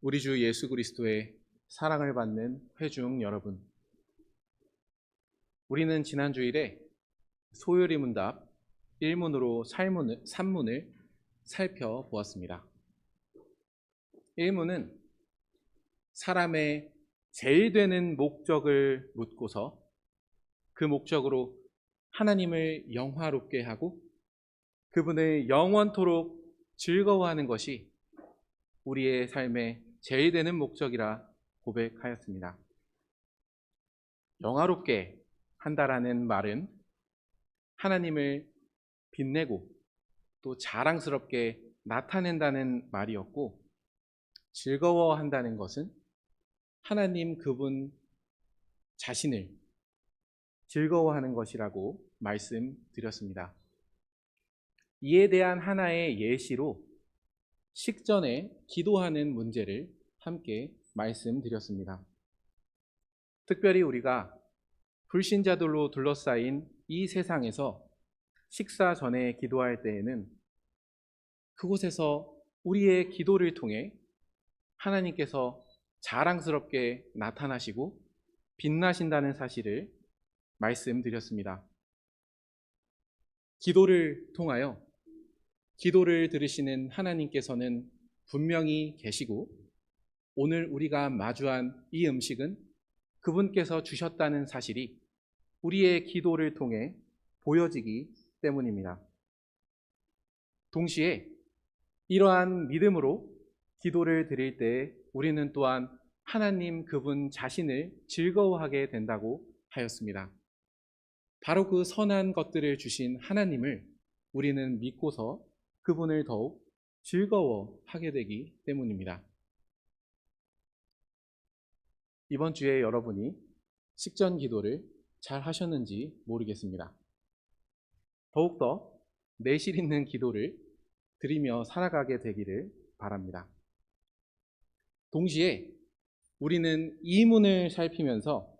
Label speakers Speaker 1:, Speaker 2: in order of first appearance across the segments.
Speaker 1: 우리 주 예수 그리스도의 사랑을 받는 회중 여러분, 우리는 지난 주일에 소요리 문답 1문으로 3문을 살펴보았습니다. 1문은 사람의 제일 되는 목적을 묻고서 그 목적으로 하나님을 영화롭게 하고 그분을 영원토록 즐거워하는 것이 우리의 삶의 제일 되는 목적이라 고백하였습니다. 영화롭게 한다라는 말은 하나님을 빛내고 또 자랑스럽게 나타낸다는 말이었고, 즐거워한다는 것은 하나님 그분 자신을 즐거워하는 것이라고 말씀드렸습니다. 이에 대한 하나의 예시로 식전에 기도하는 문제를 함께 말씀드렸습니다. 특별히 우리가 불신자들로 둘러싸인 이 세상에서 식사 전에 기도할 때에는 그곳에서 우리의 기도를 통해 하나님께서 자랑스럽게 나타나시고 빛나신다는 사실을 말씀드렸습니다. 기도를 통하여 기도를 들으시는 하나님께서는 분명히 계시고, 오늘 우리가 마주한 이 음식은 그분께서 주셨다는 사실이 우리의 기도를 통해 보여지기 때문입니다. 동시에 이러한 믿음으로 기도를 드릴 때 우리는 또한 하나님 그분 자신을 즐거워하게 된다고 하였습니다. 바로 그 선한 것들을 주신 하나님을 우리는 믿고서 그분을 더욱 즐거워하게 되기 때문입니다. 이번 주에 여러분이 식전 기도를 잘 하셨는지 모르겠습니다. 더욱더 내실 있는 기도를 드리며 살아가게 되기를 바랍니다. 동시에 우리는 이 문을 살피면서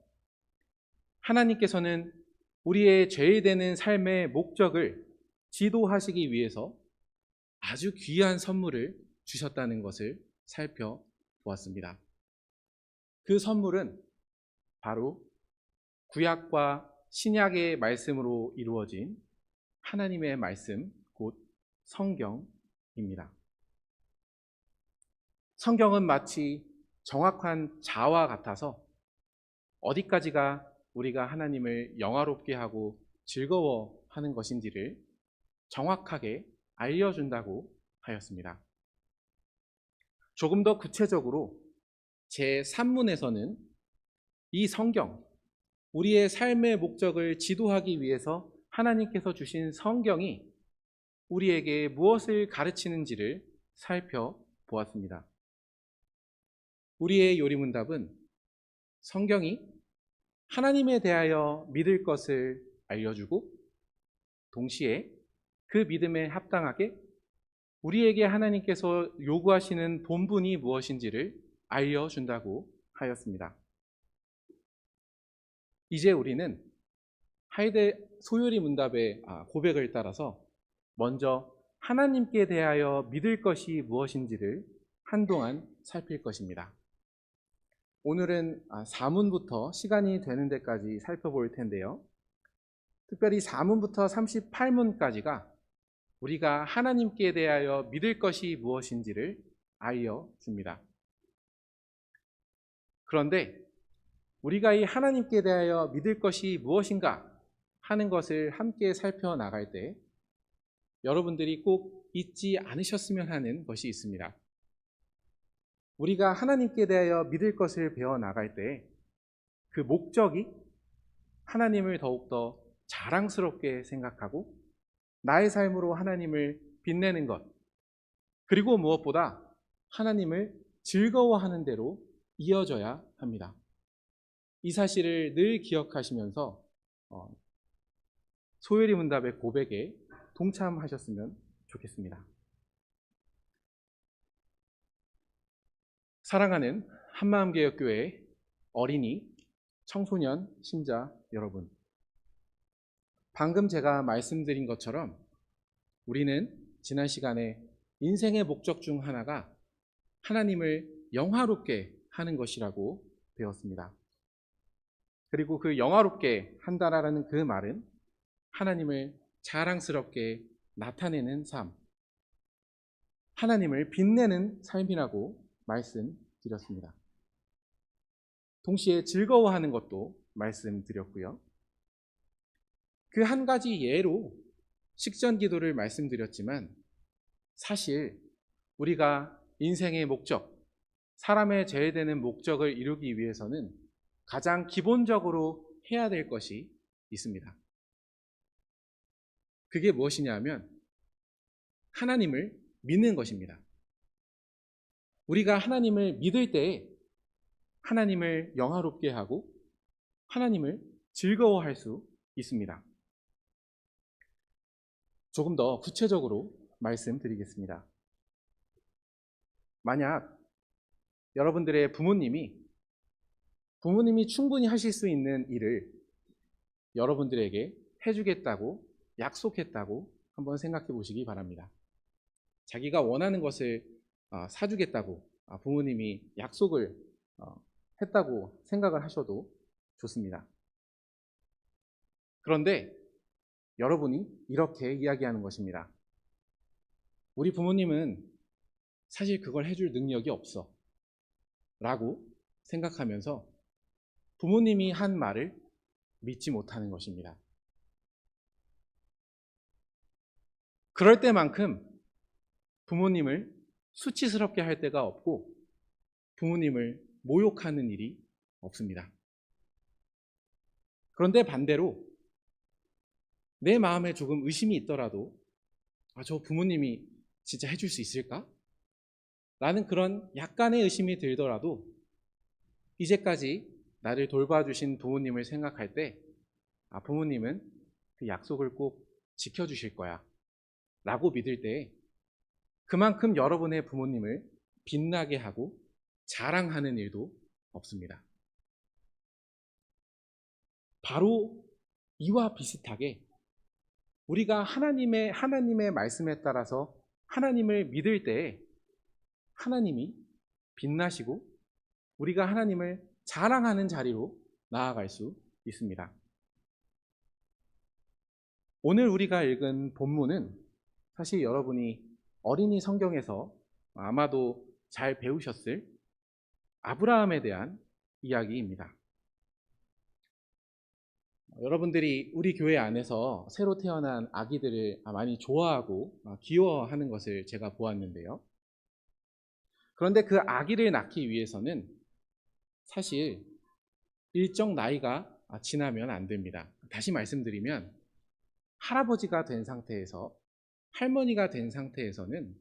Speaker 1: 하나님께서는 우리의 죄되는 삶의 목적을 지도하시기 위해서 아주 귀한 선물을 주셨다는 것을 살펴보았습니다. 그 선물은 바로 구약과 신약의 말씀으로 이루어진 하나님의 말씀, 곧 성경입니다. 성경은 마치 정확한 자와 같아서 어디까지가 우리가 하나님을 영화롭게 하고 즐거워하는 것인지를 정확하게 알려준다고 하였습니다. 조금 더 구체적으로 제3문에서는 이 성경, 우리의 삶의 목적을 지도하기 위해서 하나님께서 주신 성경이 우리에게 무엇을 가르치는지를 살펴보았습니다. 우리의 요리문답은 성경이 하나님에 대하여 믿을 것을 알려주고, 동시에 그 믿음에 합당하게 우리에게 하나님께서 요구하시는 본분이 무엇인지를 알려준다고 하였습니다. 이제 우리는 소요리 문답의 고백을 따라서 먼저 하나님께 대하여 믿을 것이 무엇인지를 한동안 살필 것입니다. 오늘은 4문부터 시간이 되는 데까지 살펴볼 텐데요. 특별히 4문부터 38문까지가 우리가 하나님께 대하여 믿을 것이 무엇인지를 알려줍니다. 그런데 우리가 이 하나님께 대하여 믿을 것이 무엇인가 하는 것을 함께 살펴나갈 때 여러분들이 꼭 잊지 않으셨으면 하는 것이 있습니다. 우리가 하나님께 대하여 믿을 것을 배워나갈 때 그 목적이 하나님을 더욱더 자랑스럽게 생각하고 나의 삶으로 하나님을 빛내는 것, 그리고 무엇보다 하나님을 즐거워하는 대로 이어져야 합니다. 이 사실을 늘 기억하시면서 소요리 문답의 고백에 동참하셨으면 좋겠습니다. 사랑하는 한마음개혁교회 어린이, 청소년, 신자 여러분, 방금 제가 말씀드린 것처럼 우리는 지난 시간에 인생의 목적 중 하나가 하나님을 영화롭게 하는 것이라고 배웠습니다. 그리고 그 영화롭게 한다라는 그 말은 하나님을 자랑스럽게 나타내는 삶, 하나님을 빛내는 삶이라고 말씀드렸습니다. 동시에 즐거워하는 것도 말씀드렸고요. 그 한 가지 예로 식전 기도를 말씀드렸지만 사실 우리가 인생의 목적, 사람의 제외되는 목적을 이루기 위해서는 가장 기본적으로 해야 될 것이 있습니다. 그게 무엇이냐면 하나님을 믿는 것입니다. 우리가 하나님을 믿을 때에 하나님을 영화롭게 하고 하나님을 즐거워할 수 있습니다. 조금 더 구체적으로 말씀드리겠습니다. 만약 여러분들의 부모님이 충분히 하실 수 있는 일을 여러분들에게 해주겠다고 약속했다고 한번 생각해 보시기 바랍니다. 자기가 원하는 것을 사주겠다고 부모님이 약속을 했다고 생각을 하셔도 좋습니다. 그런데 여러분이 이렇게 이야기하는 것입니다. 우리 부모님은 사실 그걸 해줄 능력이 없어 라고 생각하면서 부모님이 한 말을 믿지 못하는 것입니다. 그럴 때만큼 부모님을 수치스럽게 할 때가 없고 부모님을 모욕하는 일이 없습니다. 그런데 반대로 내 마음에 조금 의심이 있더라도 저 부모님이 진짜 해줄 수 있을까? 라는 그런 약간의 의심이 들더라도 이제까지 나를 돌봐주신 부모님을 생각할 때 부모님은 그 약속을 꼭 지켜주실 거야 라고 믿을 때 그만큼 여러분의 부모님을 빛나게 하고 자랑하는 일도 없습니다. 바로 이와 비슷하게 우리가 하나님의 말씀에 따라서 하나님을 믿을 때 하나님이 빛나시고 우리가 하나님을 자랑하는 자리로 나아갈 수 있습니다. 오늘 우리가 읽은 본문은 사실 여러분이 어린이 성경에서 아마도 잘 배우셨을 아브라함에 대한 이야기입니다. 여러분들이 우리 교회 안에서 새로 태어난 아기들을 많이 좋아하고 귀여워하는 것을 제가 보았는데요. 그런데 그 아기를 낳기 위해서는 사실 일정 나이가 지나면 안 됩니다. 다시 말씀드리면 할아버지가 된 상태에서 할머니가 된 상태에서는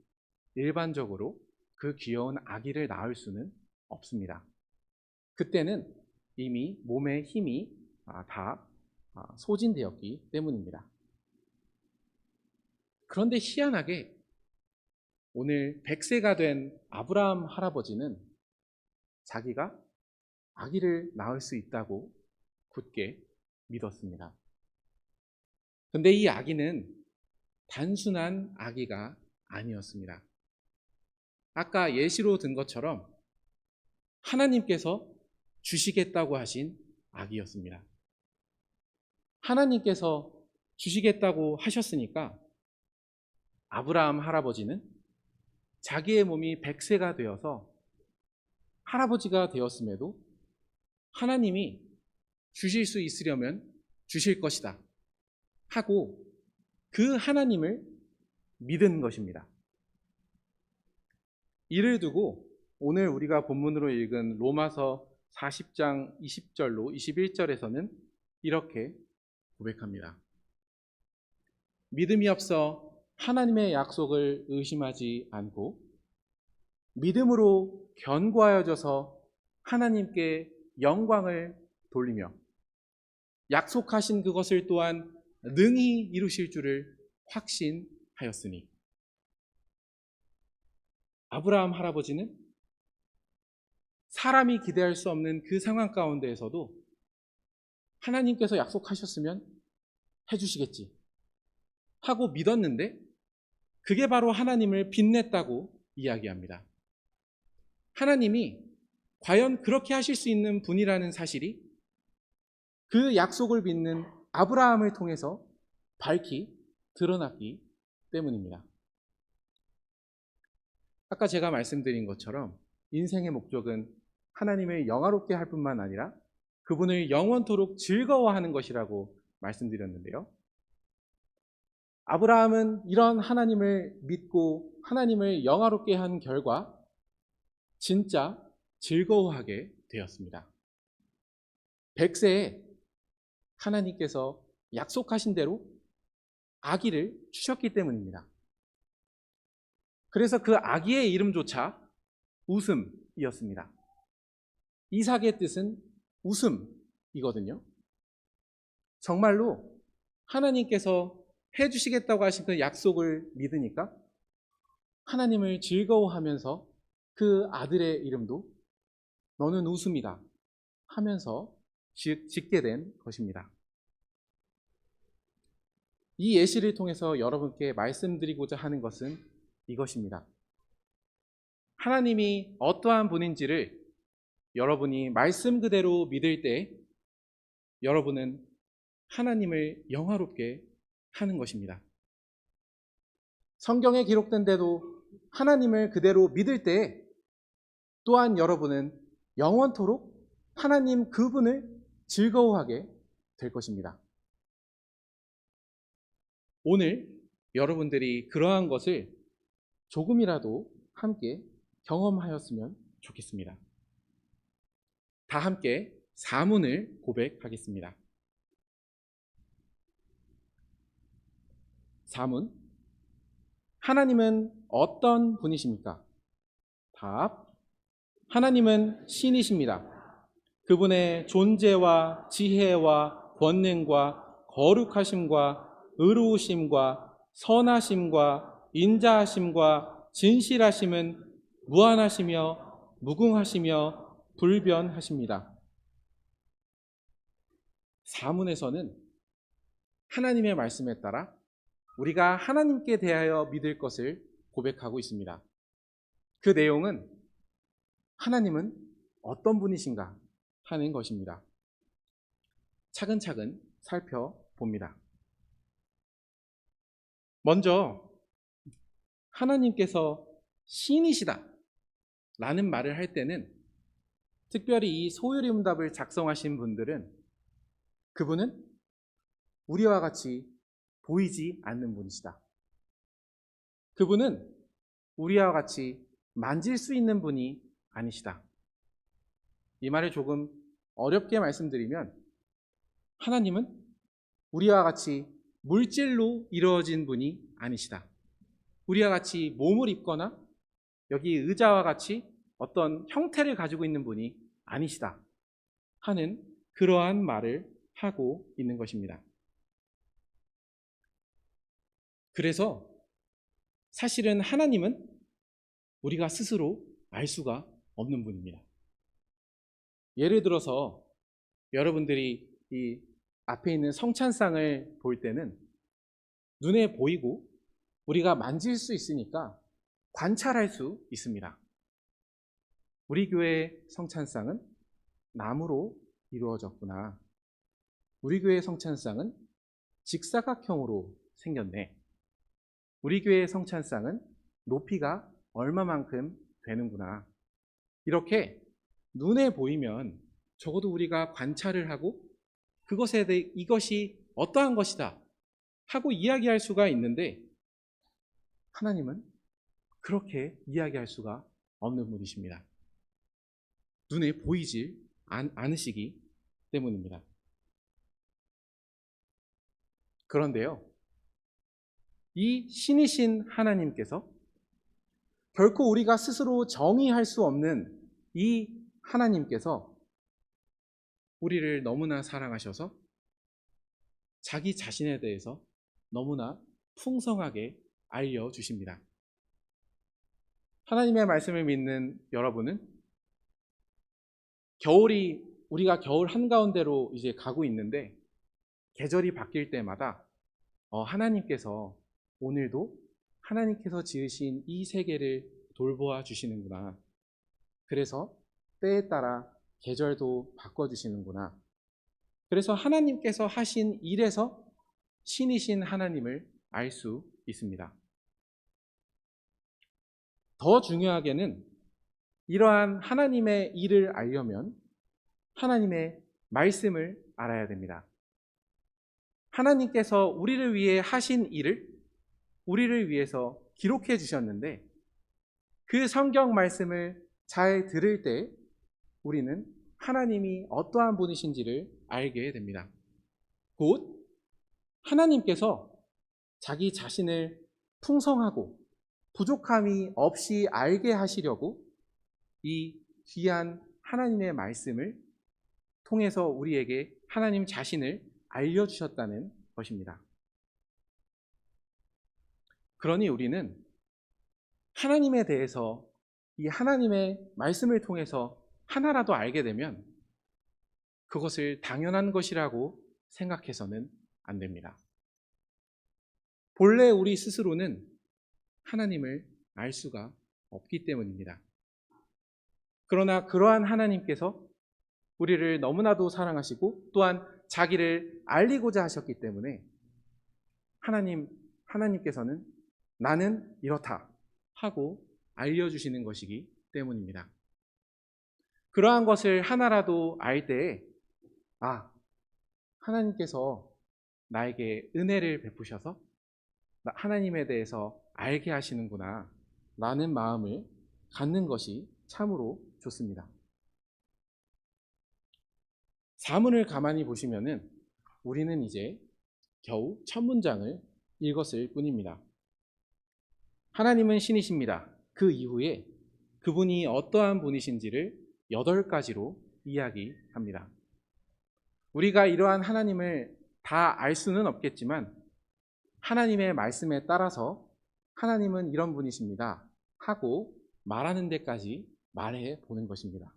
Speaker 1: 일반적으로 그 귀여운 아기를 낳을 수는 없습니다. 그때는 이미 몸의 힘이 다 소진되었기 때문입니다. 그런데 희한하게 오늘 100세가 된 아브라함 할아버지는 자기가 아기를 낳을 수 있다고 굳게 믿었습니다. 그런데 이 아기는 단순한 아기가 아니었습니다. 아까 예시로 든 것처럼 하나님께서 주시겠다고 하신 아기였습니다. 하나님께서 주시겠다고 하셨으니까 아브라함 할아버지는 자기의 몸이 100세가 되어서 할아버지가 되었음에도 하나님이 주실 수 있으려면 주실 것이다 하고 그 하나님을 믿은 것입니다. 이를 두고 오늘 우리가 본문으로 읽은 로마서 40장 20절로 21절에서는 이렇게 고백합니다. 믿음이 없어 하나님의 약속을 의심하지 않고 믿음으로 견고하여져서 하나님께 영광을 돌리며 약속하신 그것을 또한 능히 이루실 줄을 확신하였으니. 아브라함 할아버지는 사람이 기대할 수 없는 그 상황 가운데에서도 하나님께서 약속하셨으면 해주시겠지 하고 믿었는데 그게 바로 하나님을 빛냈다고 이야기합니다. 하나님이 과연 그렇게 하실 수 있는 분이라는 사실이 그 약속을 믿는 아브라함을 통해서 밝히 드러났기 때문입니다. 아까 제가 말씀드린 것처럼 인생의 목적은 하나님을 영화롭게 할 뿐만 아니라 그분을 영원토록 즐거워하는 것이라고 말씀드렸는데요. 아브라함은 이런 하나님을 믿고 하나님을 영화롭게 한 결과 진짜 즐거워하게 되었습니다. 100세에 하나님께서 약속하신 대로 아기를 주셨기 때문입니다. 그래서 그 아기의 이름조차 웃음이었습니다. 이삭의 뜻은 웃음이거든요. 정말로 하나님께서 해주시겠다고 하신 그 약속을 믿으니까 하나님을 즐거워하면서 그 아들의 이름도 너는 웃음이다 하면서 짓게 된 것입니다. 이 예시를 통해서 여러분께 말씀드리고자 하는 것은 이것입니다. 하나님이 어떠한 분인지를 여러분이 말씀 그대로 믿을 때 여러분은 하나님을 영화롭게 하는 것입니다. 성경에 기록된 대로 하나님을 그대로 믿을 때 또한 여러분은 영원토록 하나님 그분을 즐거워하게 될 것입니다. 오늘 여러분들이 그러한 것을 조금이라도 함께 경험하였으면 좋겠습니다. 다 함께 사문을 고백하겠습니다. 사문. 하나님은 어떤 분이십니까? 답. 하나님은 신이십니다. 그분의 존재와 지혜와 권능과 거룩하심과 의로우심과 선하심과 인자하심과 진실하심은 무한하시며 무궁하시며 불변하십니다. 사문에서는 하나님의 말씀에 따라 우리가 하나님께 대하여 믿을 것을 고백하고 있습니다. 그 내용은 하나님은 어떤 분이신가 하는 것입니다. 차근차근 살펴봅니다. 먼저 하나님께서 신이시다 라는 말을 할 때는 특별히 이 소유리문답을 작성하신 분들은 그분은 우리와 같이 보이지 않는 분이시다. 그분은 우리와 같이 만질 수 있는 분이 아니시다. 이 말을 조금 어렵게 말씀드리면 하나님은 우리와 같이 물질로 이루어진 분이 아니시다. 우리와 같이 몸을 입거나 여기 의자와 같이 어떤 형태를 가지고 있는 분이 아니시다 하는 그러한 말을 하고 있는 것입니다. 그래서 사실은 하나님은 우리가 스스로 알 수가 없는 분입니다. 예를 들어서 여러분들이 이 앞에 있는 성찬상을 볼 때는 눈에 보이고 우리가 만질 수 있으니까 관찰할 수 있습니다. 우리 교회의 성찬상은 나무로 이루어졌구나. 우리 교회의 성찬상은 직사각형으로 생겼네. 우리 교회의 성찬상은 높이가 얼마만큼 되는구나. 이렇게 눈에 보이면 적어도 우리가 관찰을 하고 그것에 대해 이것이 어떠한 것이다 하고 이야기할 수가 있는데 하나님은 그렇게 이야기할 수가 없는 분이십니다. 눈에 보이질 않으시기 때문입니다. 그런데요, 이 신이신 하나님께서 결코 우리가 스스로 정의할 수 없는 이 하나님께서 우리를 너무나 사랑하셔서 자기 자신에 대해서 너무나 풍성하게 알려주십니다. 하나님의 말씀을 믿는 여러분은 우리가 겨울 한가운데로 이제 가고 있는데 계절이 바뀔 때마다 하나님께서 오늘도 하나님께서 지으신 이 세계를 돌보아 주시는구나. 그래서 때에 따라 계절도 바꿔주시는구나. 그래서 하나님께서 하신 일에서 신이신 하나님을 알 수 있습니다. 더 중요하게는 이러한 하나님의 일을 알려면 하나님의 말씀을 알아야 됩니다. 하나님께서 우리를 위해 하신 일을 우리를 위해서 기록해 주셨는데 그 성경 말씀을 잘 들을 때 우리는 하나님이 어떠한 분이신지를 알게 됩니다. 곧 하나님께서 자기 자신을 풍성하고 부족함이 없이 알게 하시려고 이 귀한 하나님의 말씀을 통해서 우리에게 하나님 자신을 알려주셨다는 것입니다. 그러니 우리는 하나님에 대해서 이 하나님의 말씀을 통해서 하나라도 알게 되면 그것을 당연한 것이라고 생각해서는 안 됩니다. 본래 우리 스스로는 하나님을 알 수가 없기 때문입니다. 그러나 그러한 하나님께서 우리를 너무나도 사랑하시고 또한 자기를 알리고자 하셨기 때문에 하나님께서는 나는 이렇다 하고 알려주시는 것이기 때문입니다. 그러한 것을 하나라도 알 때에 하나님께서 나에게 은혜를 베푸셔서 하나님에 대해서 알게 하시는구나 라는 마음을 갖는 것이 참으로 좋습니다. 사문을 가만히 보시면은 우리는 이제 겨우 첫 문장을 읽었을 뿐입니다. 하나님은 신이십니다. 그 이후에 그분이 어떠한 분이신지를 8가지로 이야기합니다. 우리가 이러한 하나님을 다 알 수는 없겠지만 하나님의 말씀에 따라서 하나님은 이런 분이십니다 하고 말하는 데까지 말해 보는 것입니다.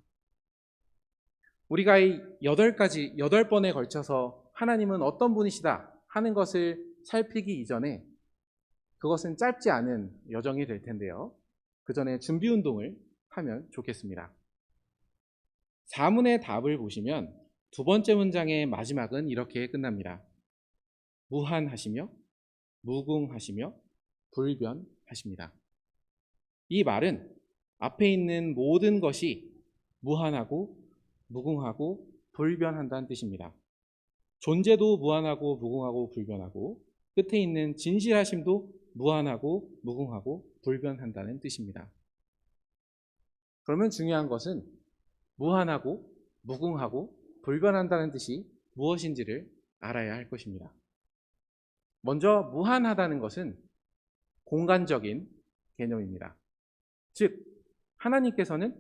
Speaker 1: 우리가 이 8번에 걸쳐서 하나님은 어떤 분이시다 하는 것을 살피기 이전에 그것은 짧지 않은 여정이 될 텐데요. 그 전에 준비 운동을 하면 좋겠습니다. 사문의 답을 보시면 두 번째 문장의 마지막은 이렇게 끝납니다. 무한하시며 무궁하시며 불변하십니다. 이 말은 앞에 있는 모든 것이 무한하고 무궁하고 불변한다는 뜻입니다. 존재도 무한하고 무궁하고 불변하고 끝에 있는 진실하심도 무한하고 무궁하고 불변한다는 뜻입니다. 그러면 중요한 것은 무한하고 무궁하고 불변한다는 뜻이 무엇인지를 알아야 할 것입니다. 먼저 무한하다는 것은 공간적인 개념입니다. 즉 하나님께서는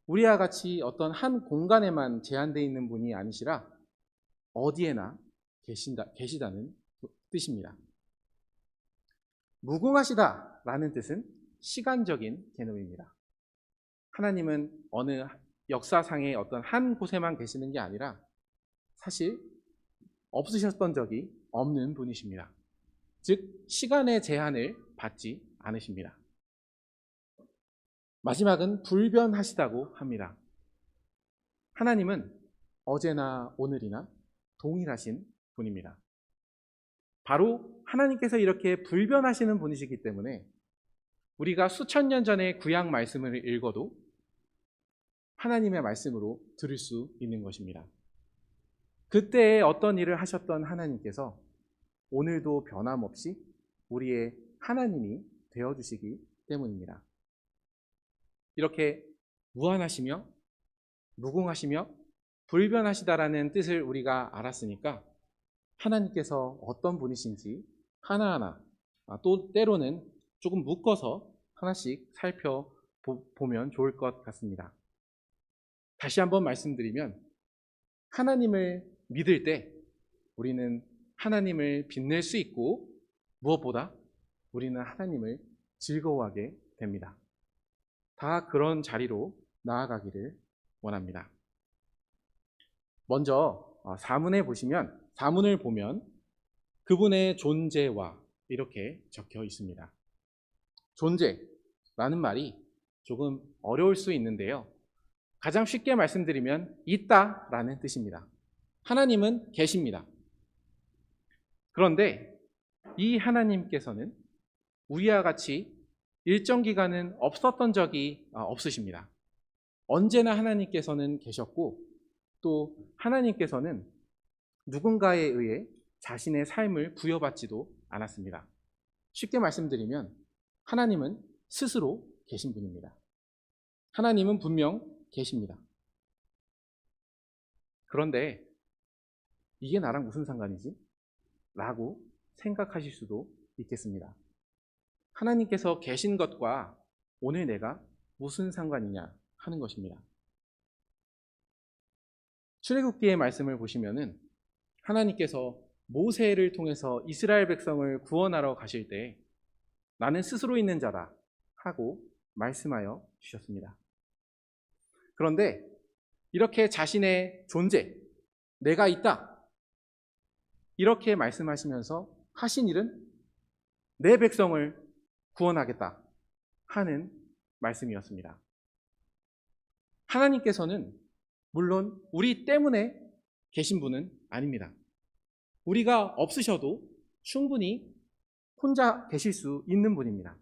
Speaker 1: 우리와 같이 어떤 한 공간에만 제한되어 있는 분이 아니시라 어디에나 계시다는 뜻입니다. 무궁하시다라는 뜻은 시간적인 개념입니다. 하나님은 어느 역사상의 어떤 한 곳에만 계시는 게 아니라 사실 없으셨던 적이 없는 분이십니다. 즉 시간의 제한을 받지 않으십니다. 마지막은 불변하시다고 합니다. 하나님은 어제나 오늘이나 동일하신 분입니다. 바로 하나님께서 이렇게 불변하시는 분이시기 때문에 우리가 수천 년 전에 구약 말씀을 읽어도 하나님의 말씀으로 들을 수 있는 것입니다. 그때에 어떤 일을 하셨던 하나님께서 오늘도 변함없이 우리의 하나님이 되어주시기 때문입니다. 이렇게 무한하시며 무궁하시며 불변하시다라는 뜻을 우리가 알았으니까 하나님께서 어떤 분이신지 하나하나 또 때로는 조금 묶어서 하나씩 살펴보면 좋을 것 같습니다. 다시 한번 말씀드리면 하나님을 믿을 때 우리는 하나님을 빛낼 수 있고 무엇보다 우리는 하나님을 즐거워하게 됩니다. 다 그런 자리로 나아가기를 원합니다. 먼저 사문을 보면 그분의 존재와 이렇게 적혀 있습니다. 존재라는 말이 조금 어려울 수 있는데요. 가장 쉽게 말씀드리면 있다라는 뜻입니다. 하나님은 계십니다. 그런데 이 하나님께서는 우리와 같이 일정 기간은 없었던 적이 없으십니다. 언제나 하나님께서는 계셨고, 또 하나님께서는 누군가에 의해 자신의 삶을 부여받지도 않았습니다. 쉽게 말씀드리면 하나님은 스스로 계신 분입니다. 하나님은 분명 계십니다. 그런데 이게 나랑 무슨 상관이지? 라고 생각하실 수도 있겠습니다. 하나님께서 계신 것과 오늘 내가 무슨 상관이냐 하는 것입니다. 출애굽기의 말씀을 보시면은 하나님께서 모세를 통해서 이스라엘 백성을 구원하러 가실 때 나는 스스로 있는 자다 하고 말씀하여 주셨습니다. 그런데 이렇게 자신의 존재, 내가 있다 이렇게 말씀하시면서 하신 일은 내 백성을 구원하겠다 하는 말씀이었습니다. 하나님께서는 물론 우리 때문에 계신 분은 아닙니다. 우리가 없으셔도 충분히 혼자 계실 수 있는 분입니다.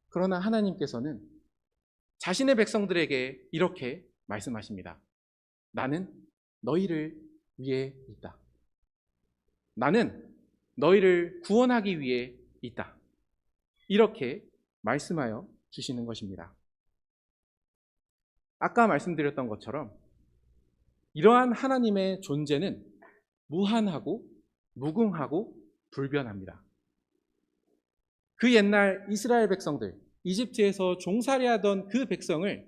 Speaker 1: 그러나 하나님께서는 자신의 백성들에게 이렇게 말씀하십니다. 나는 너희를 위해 있다. 나는 너희를 구원하기 위해 있다. 이렇게 말씀하여 주시는 것입니다. 아까 말씀드렸던 것처럼 이러한 하나님의 존재는 무한하고 무궁하고 불변합니다. 그 옛날 이스라엘 백성들, 이집트에서 종살이하던 그 백성을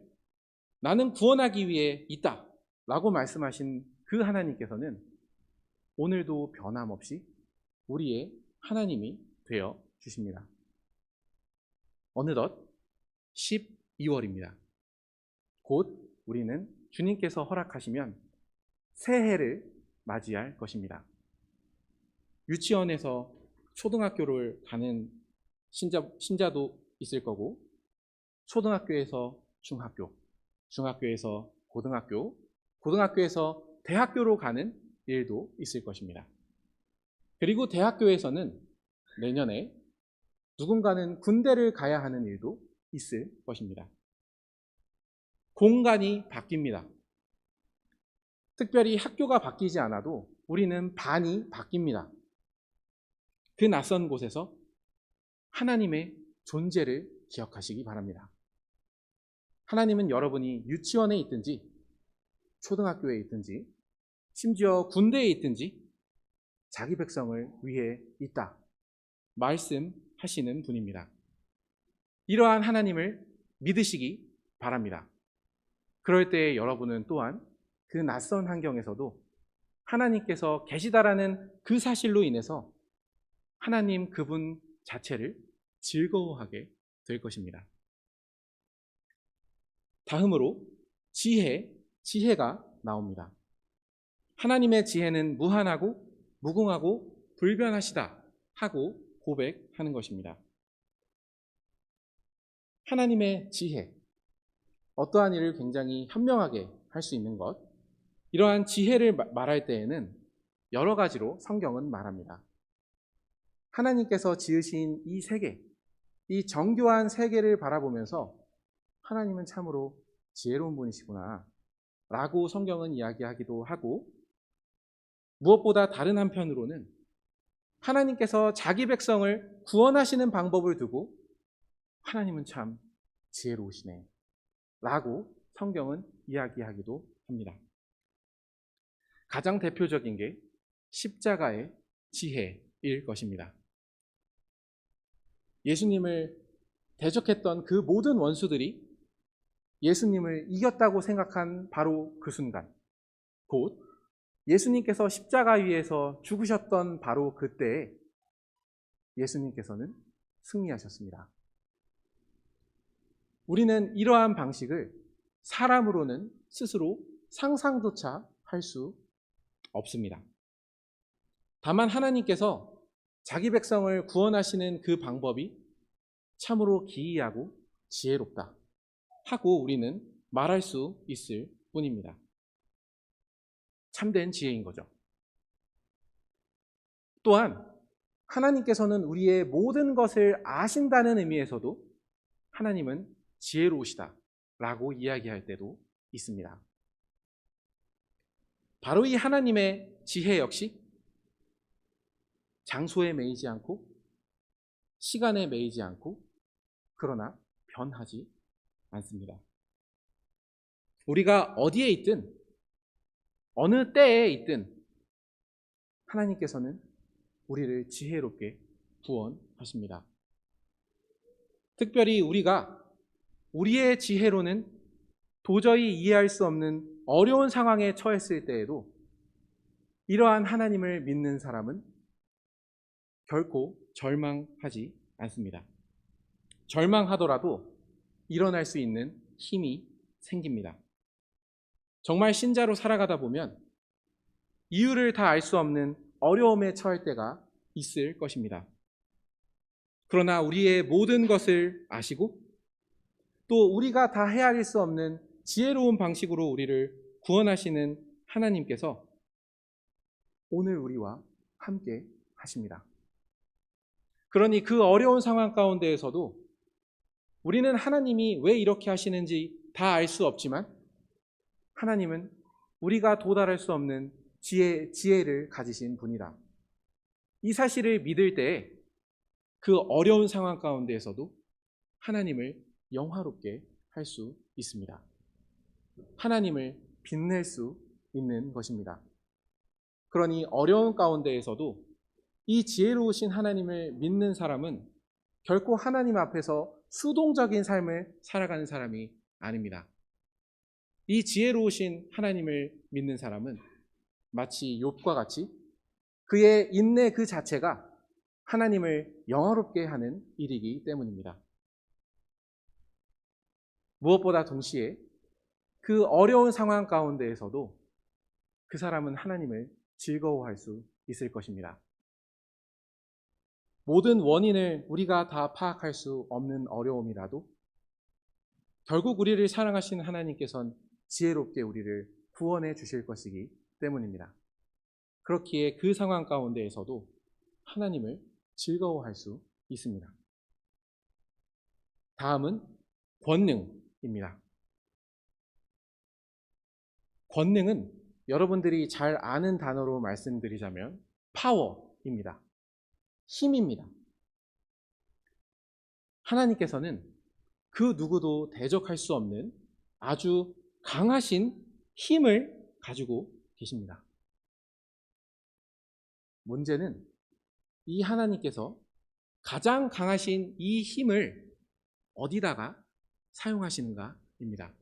Speaker 1: 나는 구원하기 위해 있다 라고 말씀하신 그 하나님께서는 오늘도 변함없이 우리의 하나님이 되어 주십니다. 어느덧 12월입니다. 곧 우리는 주님께서 허락하시면 새해를 맞이할 것입니다. 유치원에서 초등학교를 가는 신자도 있을 거고, 초등학교에서 중학교, 중학교에서 고등학교, 고등학교에서 대학교로 가는 일도 있을 것입니다. 그리고 대학교에서는 내년에 누군가는 군대를 가야 하는 일도 있을 것입니다. 공간이 바뀝니다. 특별히 학교가 바뀌지 않아도 우리는 반이 바뀝니다. 그 낯선 곳에서 하나님의 존재를 기억하시기 바랍니다. 하나님은 여러분이 유치원에 있든지 초등학교에 있든지 심지어 군대에 있든지 자기 백성을 위해 있다 말씀하시는 분입니다. 이러한 하나님을 믿으시기 바랍니다. 그럴 때 여러분은 또한 그 낯선 환경에서도 하나님께서 계시다라는 그 사실로 인해서 하나님 그분 자체를 즐거워하게 될 것입니다. 다음으로 지혜가 나옵니다. 하나님의 지혜는 무한하고 무궁하고 불변하시다 하고 고백하는 것입니다. 하나님의 지혜, 어떠한 일을 굉장히 현명하게 할 수 있는 것, 이러한 지혜를 말할 때에는 여러 가지로 성경은 말합니다. 하나님께서 지으신 이 세계, 이 정교한 세계를 바라보면서 하나님은 참으로 지혜로운 분이시구나 라고 성경은 이야기하기도 하고, 무엇보다 다른 한편으로는 하나님께서 자기 백성을 구원하시는 방법을 두고 하나님은 참 지혜로우시네 라고 성경은 이야기하기도 합니다. 가장 대표적인 게 십자가의 지혜일 것입니다. 예수님을 대적했던 그 모든 원수들이 예수님을 이겼다고 생각한 바로 그 순간, 곧 예수님께서 십자가 위에서 죽으셨던 바로 그때에 예수님께서는 승리하셨습니다. 우리는 이러한 방식을 사람으로는 스스로 상상조차 할 수 없습니다. 다만 하나님께서 자기 백성을 구원하시는 그 방법이 참으로 기이하고 지혜롭다 하고 우리는 말할 수 있을 뿐입니다. 참된 지혜인 거죠. 또한 하나님께서는 우리의 모든 것을 아신다는 의미에서도 하나님은 지혜로우시다라고 이야기할 때도 있습니다. 바로 이 하나님의 지혜 역시 장소에 매이지 않고 시간에 매이지 않고 그러나 변하지 않습니다. 우리가 어디에 있든 어느 때에 있든 하나님께서는 우리를 지혜롭게 구원하십니다. 특별히 우리가 우리의 지혜로는 도저히 이해할 수 없는 어려운 상황에 처했을 때에도 이러한 하나님을 믿는 사람은 결코 절망하지 않습니다. 절망하더라도 일어날 수 있는 힘이 생깁니다. 정말 신자로 살아가다 보면 이유를 다 알 수 없는 어려움에 처할 때가 있을 것입니다. 그러나 우리의 모든 것을 아시고 또 우리가 다 헤아릴 수 없는 지혜로운 방식으로 우리를 구원하시는 하나님께서 오늘 우리와 함께 하십니다. 그러니 그 어려운 상황 가운데에서도 우리는 하나님이 왜 이렇게 하시는지 다 알 수 없지만 하나님은 우리가 도달할 수 없는 지혜를 가지신 분이다. 이 사실을 믿을 때에 그 어려운 상황 가운데에서도 하나님을 영화롭게 할 수 있습니다. 하나님을 빛낼 수 있는 것입니다. 그러니 어려운 가운데에서도 이 지혜로우신 하나님을 믿는 사람은 결코 하나님 앞에서 수동적인 삶을 살아가는 사람이 아닙니다. 이 지혜로우신 하나님을 믿는 사람은 마치 욥과 같이 그의 인내 그 자체가 하나님을 영화롭게 하는 일이기 때문입니다. 무엇보다 동시에 그 어려운 상황 가운데에서도 그 사람은 하나님을 즐거워할 수 있을 것입니다. 모든 원인을 우리가 다 파악할 수 없는 어려움이라도 결국 우리를 사랑하시는 하나님께서는 지혜롭게 우리를 구원해 주실 것이기 때문입니다. 그렇기에 그 상황 가운데에서도 하나님을 즐거워할 수 있습니다. 다음은 권능입니다. 권능은 여러분들이 잘 아는 단어로 말씀드리자면 파워입니다. 힘입니다. 하나님께서는 그 누구도 대적할 수 없는 아주 강하신 힘을 가지고 계십니다. 문제는 이 하나님께서 가장 강하신 이 힘을 어디다가 사용하시는가입니다.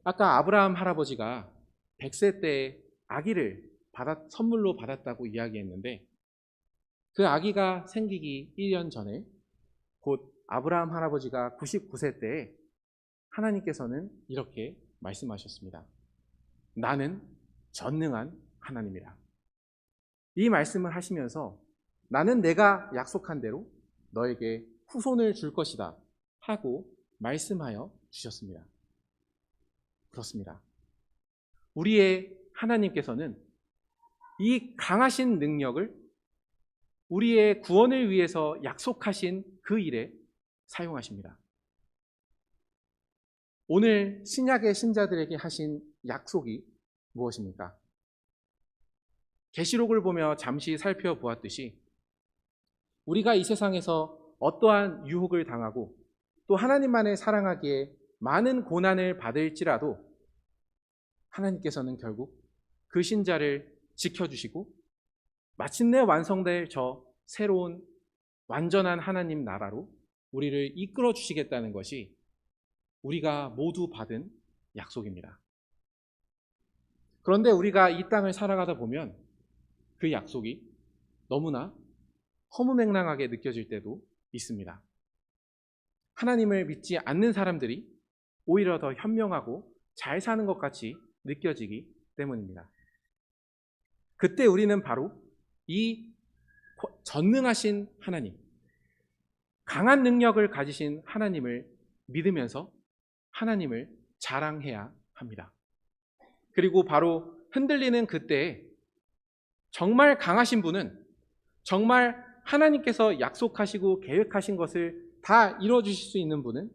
Speaker 1: 아까 아브라함 할아버지가 100세 때 아기를 선물로 받았다고 이야기했는데 그 아기가 생기기 1년 전에 곧 아브라함 할아버지가 99세 때에 하나님께서는 이렇게 말씀하셨습니다. 나는 전능한 하나님이라. 이 말씀을 하시면서 나는 내가 약속한 대로 너에게 후손을 줄 것이다 하고 말씀하여 주셨습니다. 그렇습니다. 우리의 하나님께서는 이 강하신 능력을 우리의 구원을 위해서 약속하신 그 일에 사용하십니다. 오늘 신약의 신자들에게 하신 약속이 무엇입니까? 계시록을 보며 잠시 살펴보았듯이 우리가 이 세상에서 어떠한 유혹을 당하고 또 하나님만을 사랑하기에 많은 고난을 받을지라도 하나님께서는 결국 그 신자를 지켜주시고 마침내 완성될 저 새로운 완전한 하나님 나라로 우리를 이끌어 주시겠다는 것이 우리가 모두 받은 약속입니다. 그런데 우리가 이 땅을 살아가다 보면 그 약속이 너무나 허무맹랑하게 느껴질 때도 있습니다. 하나님을 믿지 않는 사람들이 오히려 더 현명하고 잘 사는 것 같이 느껴지기 때문입니다. 그때 우리는 바로 이 전능하신 하나님, 강한 능력을 가지신 하나님을 믿으면서 하나님을 자랑해야 합니다. 그리고 바로 흔들리는 그때 정말 강하신 분은, 정말 하나님께서 약속하시고 계획하신 것을 다 이루어주실 수 있는 분은,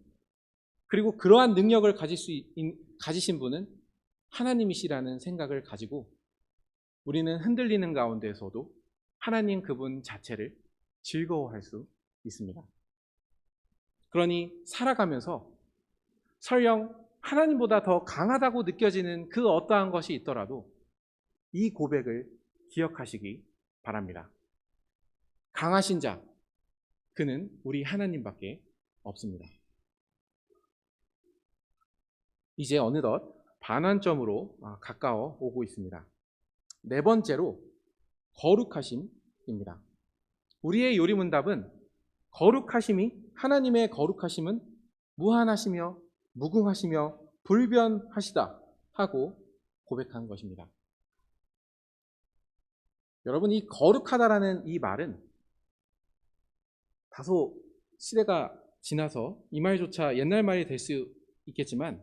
Speaker 1: 그리고 그러한 능력을 가지신 분은 하나님이시라는 생각을 가지고 우리는 흔들리는 가운데서도 하나님 그분 자체를 즐거워할 수 있습니다. 그러니 살아가면서 설령 하나님보다 더 강하다고 느껴지는 그 어떠한 것이 있더라도 이 고백을 기억하시기 바랍니다. 강하신 자, 그는 우리 하나님밖에 없습니다. 이제 어느덧 반환점으로 가까워 오고 있습니다. 네 번째로 거룩하심입니다. 우리의 요리문답은 하나님의 거룩하심은 무한하시며 무궁하시며 불변하시다 하고 고백한 것입니다. 여러분, 이 거룩하다라는 이 말은 다소 시대가 지나서 이 말조차 옛날 말이 될 수 있겠지만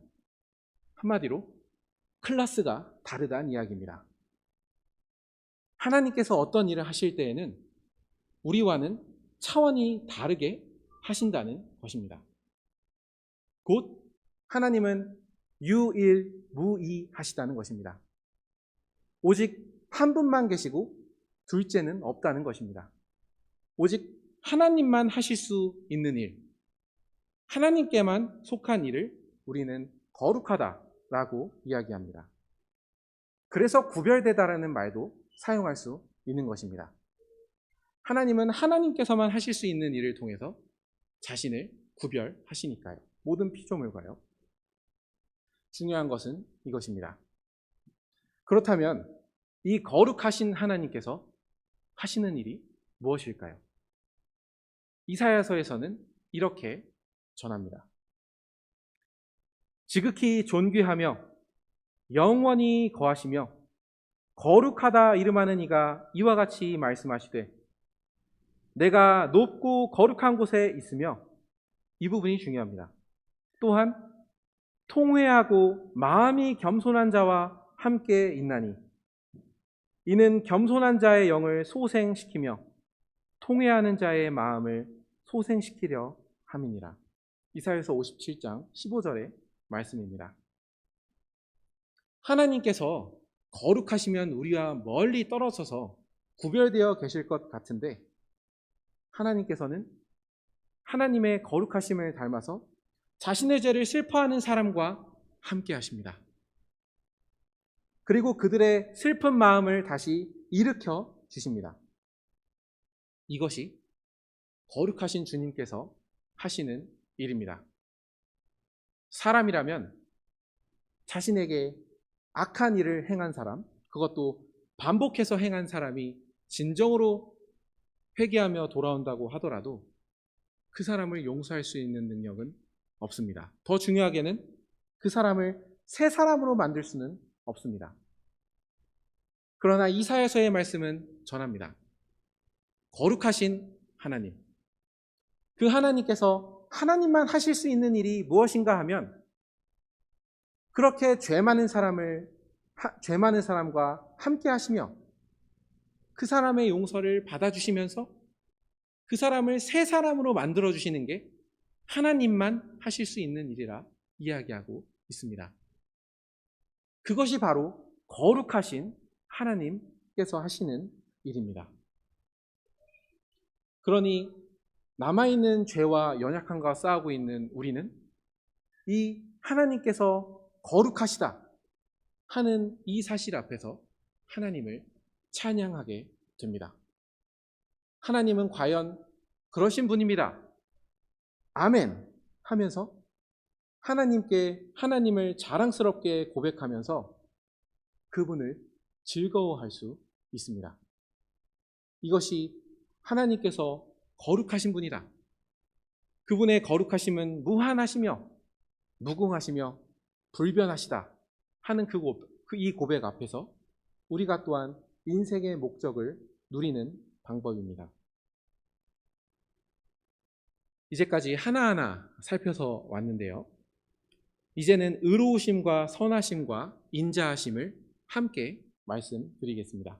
Speaker 1: 한마디로 클래스가 다르다는 이야기입니다. 하나님께서 어떤 일을 하실 때에는 우리와는 차원이 다르게 하신다는 것입니다. 곧 하나님은 유일무이하시다는 것입니다. 오직 한 분만 계시고 둘째는 없다는 것입니다. 오직 하나님만 하실 수 있는 일, 하나님께만 속한 일을 우리는 거룩하다라고 이야기합니다. 그래서 구별되다라는 말도 사용할 수 있는 것입니다. 하나님은 하나님께서만 하실 수 있는 일을 통해서 자신을 구별하시니까요. 모든 피조물과요. 중요한 것은 이것입니다. 그렇다면 이 거룩하신 하나님께서 하시는 일이 무엇일까요? 이사야서에서는 이렇게 전합니다. 지극히 존귀하며 영원히 거하시며 거룩하다 이름하는 이가 이와 같이 말씀하시되 내가 높고 거룩한 곳에 있으며, 이 부분이 중요합니다. 또한 통회하고 마음이 겸손한 자와 함께 있나니 이는 겸손한 자의 영을 소생시키며 통회하는 자의 마음을 소생시키려 함이니라. 이사야서 57장 15절의 말씀입니다. 하나님께서 거룩하시면 우리와 멀리 떨어져서 구별되어 계실 것 같은데, 하나님께서는 하나님의 거룩하심을 닮아서 자신의 죄를 슬퍼하는 사람과 함께 하십니다. 그리고 그들의 슬픈 마음을 다시 일으켜 주십니다. 이것이 거룩하신 주님께서 하시는 일입니다. 사람이라면 자신에게 악한 일을 행한 사람, 그것도 반복해서 행한 사람이 진정으로 회개하며 돌아온다고 하더라도 그 사람을 용서할 수 있는 능력은 없습니다. 더 중요하게는 그 사람을 새 사람으로 만들 수는 없습니다. 그러나 이사야서의 말씀은 전합니다. 거룩하신 하나님, 그 하나님께서 하나님만 하실 수 있는 일이 무엇인가 하면 그렇게 죄 많은 사람과 함께 하시며 그 사람의 용서를 받아주시면서 그 사람을 새 사람으로 만들어주시는 게 하나님만 하실 수 있는 일이라 이야기하고 있습니다. 그것이 바로 거룩하신 하나님께서 하시는 일입니다. 그러니 남아있는 죄와 연약함과 싸우고 있는 우리는 이 하나님께서 거룩하시다 하는 이 사실 앞에서 하나님을 찬양하게 됩니다. 하나님은 과연 그러신 분입니다. 아멘 하면서 하나님을 자랑스럽게 고백하면서 그분을 즐거워할 수 있습니다. 이것이 하나님께서 거룩하신 분이다. 그분의 거룩하심은 무한하시며 무궁하시며 불변하시다 하는 이 고백 앞에서 우리가 또한 인생의 목적을 누리는 방법입니다. 이제까지 하나하나 살펴서 왔는데요. 이제는 의로우심과 선하심과 인자하심을 함께 말씀드리겠습니다.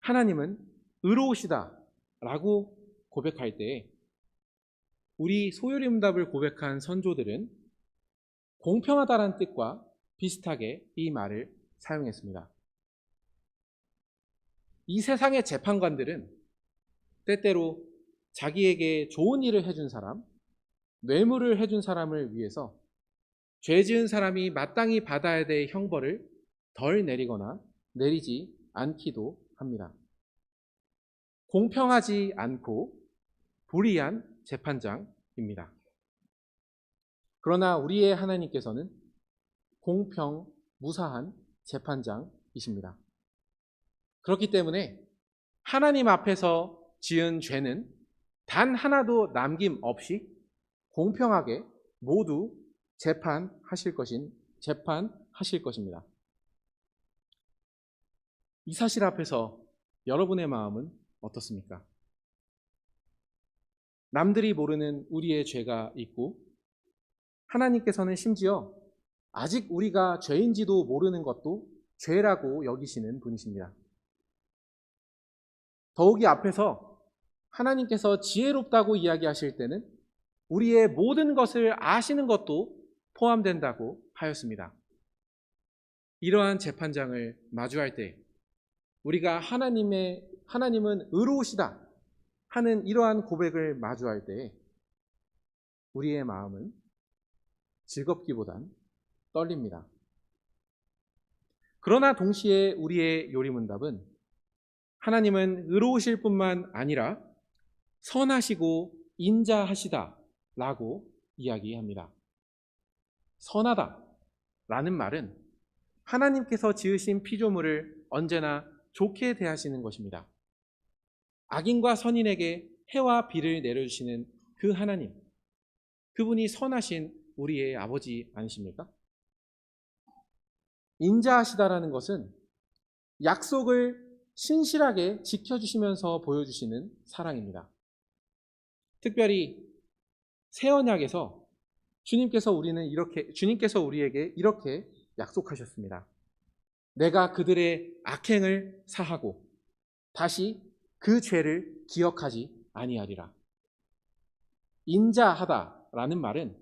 Speaker 1: 하나님은 의로우시다라고 고백할 때 우리 소요리문답을 고백한 선조들은 공평하다라는 뜻과 비슷하게 이 말을 사용했습니다. 이 세상의 재판관들은 때때로 자기에게 좋은 일을 해준 사람, 뇌물을 해준 사람을 위해서 죄 지은 사람이 마땅히 받아야 될 형벌을 덜 내리거나 내리지 않기도 합니다. 공평하지 않고 불의한 재판장입니다. 그러나 우리의 하나님께서는 공평, 무사한 재판장이십니다. 그렇기 때문에 하나님 앞에서 지은 죄는 단 하나도 남김없이 공평하게 모두 재판하실 것입니다. 이 사실 앞에서 여러분의 마음은 어떻습니까? 남들이 모르는 우리의 죄가 있고 하나님께서는 심지어 아직 우리가 죄인지도 모르는 것도 죄라고 여기시는 분이십니다. 더욱이 앞에서 하나님께서 지혜롭다고 이야기하실 때는 우리의 모든 것을 아시는 것도 포함된다고 하였습니다. 이러한 재판장을 마주할 때 우리가 하나님은 의로우시다 하는 이러한 고백을 마주할 때 우리의 마음은 즐겁기보단 떨립니다. 그러나 동시에 우리의 요리문답은 하나님은 의로우실 뿐만 아니라 선하시고 인자하시다 라고 이야기합니다. 선하다 라는 말은 하나님께서 지으신 피조물을 언제나 좋게 대하시는 것입니다. 악인과 선인에게 해와 비를 내려주시는 그 하나님, 그분이 선하신 우리의 아버지 아니십니까? 인자하시다라는 것은 약속을 신실하게 지켜주시면서 보여주시는 사랑입니다. 특별히 새 언약에서 주님께서 우리에게 이렇게 약속하셨습니다. 내가 그들의 악행을 사하고 다시 그 죄를 기억하지 아니하리라. 인자하다라는 말은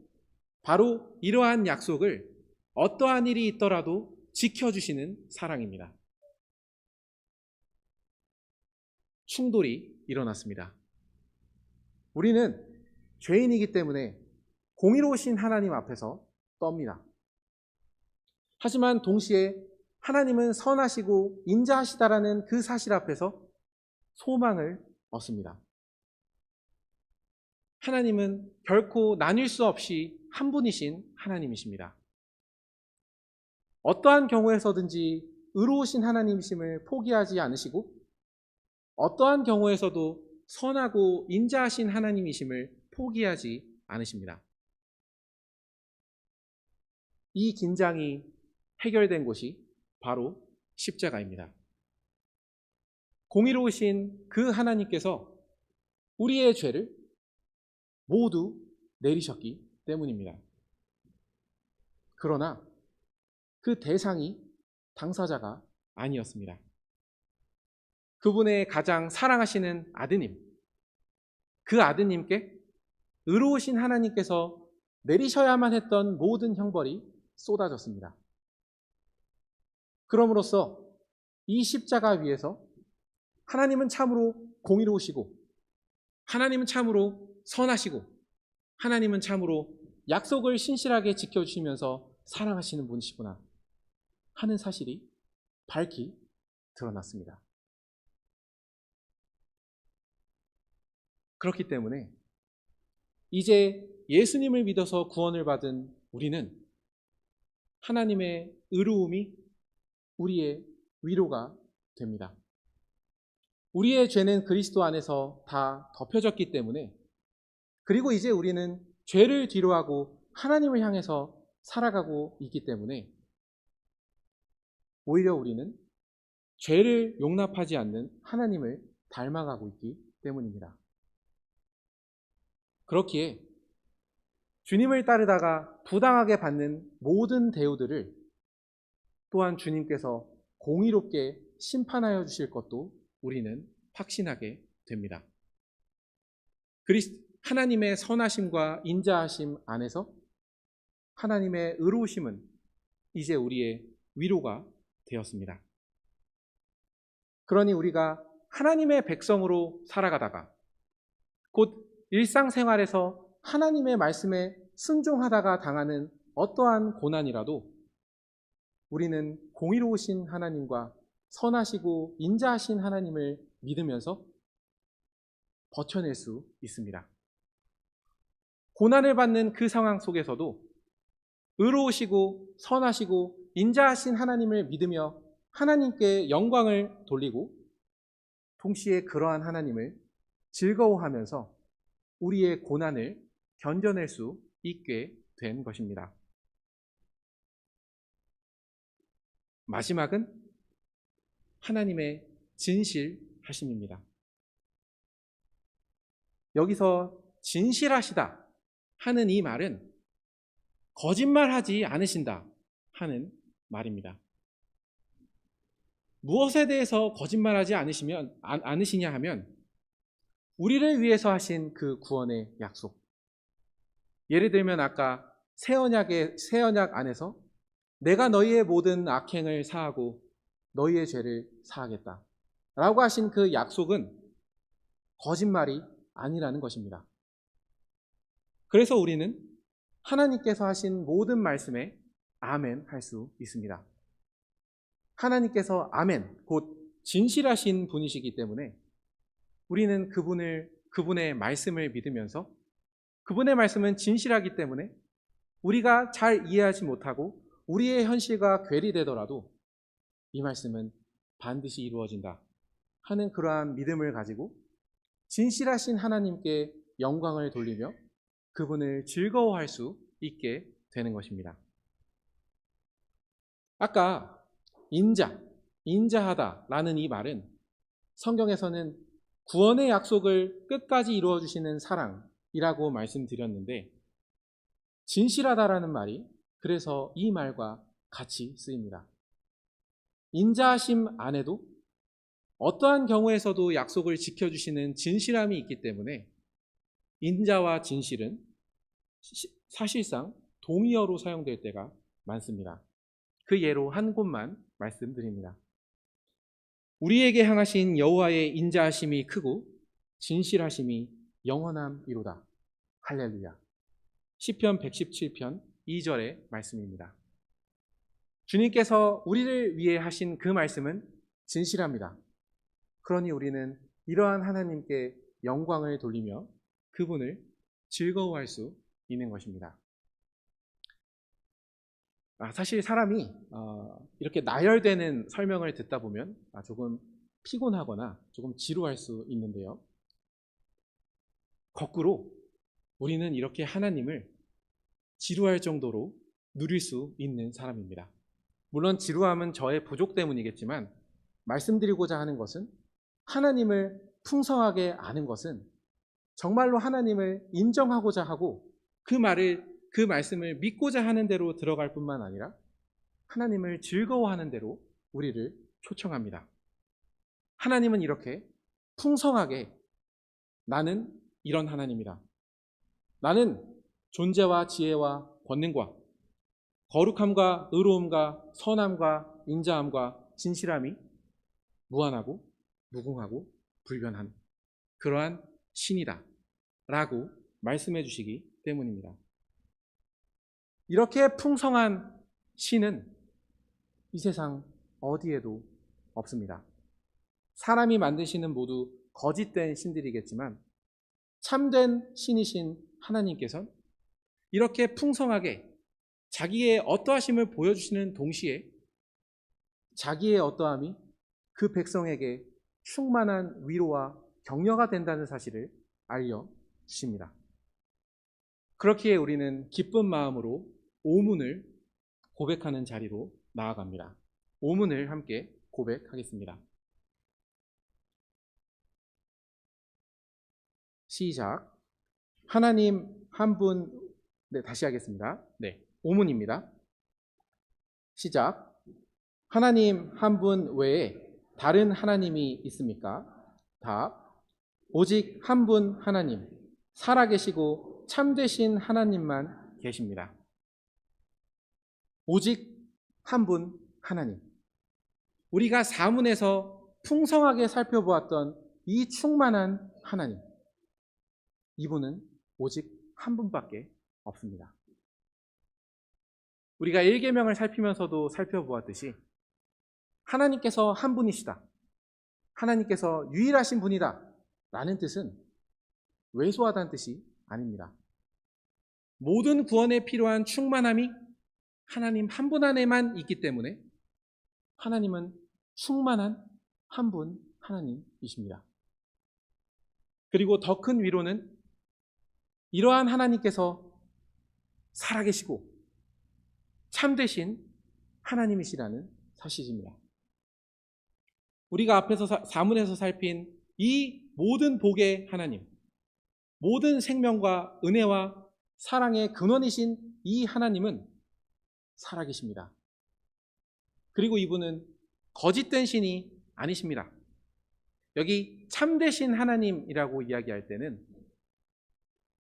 Speaker 1: 바로 이러한 약속을 어떠한 일이 있더라도 지켜주시는 사랑입니다. 충돌이 일어났습니다. 우리는 죄인이기 때문에 공의로우신 하나님 앞에서 떱니다. 하지만 동시에 하나님은 선하시고 인자하시다라는 그 사실 앞에서 소망을 얻습니다. 하나님은 결코 나뉠 수 없이 한 분이신 하나님이십니다. 어떠한 경우에서든지 의로우신 하나님이심을 포기하지 않으시고 어떠한 경우에서도 선하고 인자하신 하나님이심을 포기하지 않으십니다. 이 긴장이 해결된 곳이 바로 십자가입니다. 공의로우신 그 하나님께서 우리의 죄를 모두 내리셨기 때문입니다. 그러나 그 대상이 당사자가 아니었습니다. 그분의 가장 사랑하시는 아드님, 그 아드님께 의로우신 하나님께서 내리셔야만 했던 모든 형벌이 쏟아졌습니다. 그럼으로써 이 십자가 위에서 하나님은 참으로 공의로우시고 하나님은 참으로 선하시고 하나님은 참으로 약속을 신실하게 지켜주시면서 사랑하시는 분이시구나 하는 사실이 밝히 드러났습니다. 그렇기 때문에 이제 예수님을 믿어서 구원을 받은 우리는 하나님의 의로움이 우리의 위로가 됩니다. 우리의 죄는 그리스도 안에서 다 덮여졌기 때문에 그리고 이제 우리는 죄를 뒤로하고 하나님을 향해서 살아가고 있기 때문에 오히려 우리는 죄를 용납하지 않는 하나님을 닮아가고 있기 때문입니다. 그렇기에 주님을 따르다가 부당하게 받는 모든 대우들을 또한 주님께서 공의롭게 심판하여 주실 것도 우리는 확신하게 됩니다. 하나님의 선하심과 인자하심 안에서 하나님의 의로우심은 이제 우리의 위로가 되었습니다. 그러니 우리가 하나님의 백성으로 살아가다가 곧 일상생활에서 하나님의 말씀에 순종하다가 당하는 어떠한 고난이라도 우리는 공의로우신 하나님과 선하시고 인자하신 하나님을 믿으면서 버텨낼 수 있습니다. 고난을 받는 그 상황 속에서도 의로우시고 선하시고 인자하신 하나님을 믿으며 하나님께 영광을 돌리고 동시에 그러한 하나님을 즐거워하면서 우리의 고난을 견뎌낼 수 있게 된 것입니다. 마지막은 하나님의 진실하심입니다. 여기서 진실하시다 하는 이 말은 거짓말하지 않으신다 하는 말입니다. 무엇에 대해서 거짓말하지 않으시냐 하면 우리를 위해서 하신 그 구원의 약속. 예를 들면 아까 새 언약 안에서 내가 너희의 모든 악행을 사하고 너희의 죄를 사하겠다 라고 하신 그 약속은 거짓말이 아니라는 것입니다. 그래서 우리는 하나님께서 하신 모든 말씀에 아멘 할 수 있습니다. 하나님께서 아멘, 곧 진실하신 분이시기 때문에 우리는 그분의 말씀을 믿으면서 그분의 말씀은 진실하기 때문에 우리가 잘 이해하지 못하고 우리의 현실과 괴리되더라도 이 말씀은 반드시 이루어진다 하는 그러한 믿음을 가지고 진실하신 하나님께 영광을 돌리며 그분을 즐거워할 수 있게 되는 것입니다. 아까 인자하다라는 이 말은 성경에서는 구원의 약속을 끝까지 이루어주시는 사랑이라고 말씀드렸는데 진실하다라는 말이 그래서 이 말과 같이 쓰입니다. 인자하심 안에도 어떠한 경우에서도 약속을 지켜주시는 진실함이 있기 때문에 인자와 진실은 사실상 동의어로 사용될 때가 많습니다. 그 예로 한 곳만 말씀드립니다. 우리에게 향하신 여호와의 인자하심이 크고 진실하심이 영원함이로다. 할렐루야. 시편 117편 2절의 말씀입니다. 주님께서 우리를 위해 하신 그 말씀은 진실합니다. 그러니 우리는 이러한 하나님께 영광을 돌리며 그분을 즐거워할 수 있는 것입니다. 사실 사람이 이렇게 나열되는 설명을 듣다 보면 조금 피곤하거나 조금 지루할 수 있는데요. 거꾸로 우리는 이렇게 하나님을 지루할 정도로 누릴 수 있는 사람입니다. 물론 지루함은 저의 부족 때문이겠지만 말씀드리고자 하는 것은 하나님을 풍성하게 아는 것은 정말로 하나님을 인정하고자 하고 그 말씀을 믿고자 하는 대로 들어갈 뿐만 아니라 하나님을 즐거워하는 대로 우리를 초청합니다. 하나님은 이렇게 풍성하게 나는 이런 하나님이다. 나는 존재와 지혜와 권능과 거룩함과 의로움과 선함과 인자함과 진실함이 무한하고 무궁하고 불변한 그러한 신이다 라고 말씀해 주시기 때문입니다. 이렇게 풍성한 신은 이 세상 어디에도 없습니다. 사람이 만든 신은 모두 거짓된 신들이겠지만 참된 신이신 하나님께서는 이렇게 풍성하게 자기의 어떠하심을 보여주시는 동시에 자기의 어떠함이 그 백성에게 충만한 위로와 격려가 된다는 사실을 알려주십니다. 그렇기에 우리는 기쁜 마음으로 오문을 고백하는 자리로 나아갑니다. 오문을 함께 고백하겠습니다. 시작. 하나님 한 분 네, 다시 하겠습니다. 네, 5문입니다. 시작. 하나님 한 분 외에 다른 하나님이 있습니까? 답. 오직 한 분 하나님, 살아계시고 참되신 하나님만 계십니다. 오직 한 분 하나님. 우리가 사문에서 풍성하게 살펴보았던 이 충만한 하나님, 이분은 오직 한 분밖에 없습니다. 우리가 1계명을 살피면서도 살펴보았듯이 하나님께서 한 분이시다, 하나님께서 유일하신 분이다 라는 뜻은 왜소하다는 뜻이 아닙니다. 모든 구원에 필요한 충만함이 하나님 한 분 안에만 있기 때문에 하나님은 충만한 한 분 하나님이십니다. 그리고 더 큰 위로는 이러한 하나님께서 살아계시고 참되신 하나님이시라는 사실입니다. 우리가 앞에서 사문에서 살핀 이 모든 복의 하나님, 모든 생명과 은혜와 사랑의 근원이신 이 하나님은 살아계십니다. 그리고 이분은 거짓된 신이 아니십니다. 여기 참되신 하나님이라고 이야기할 때는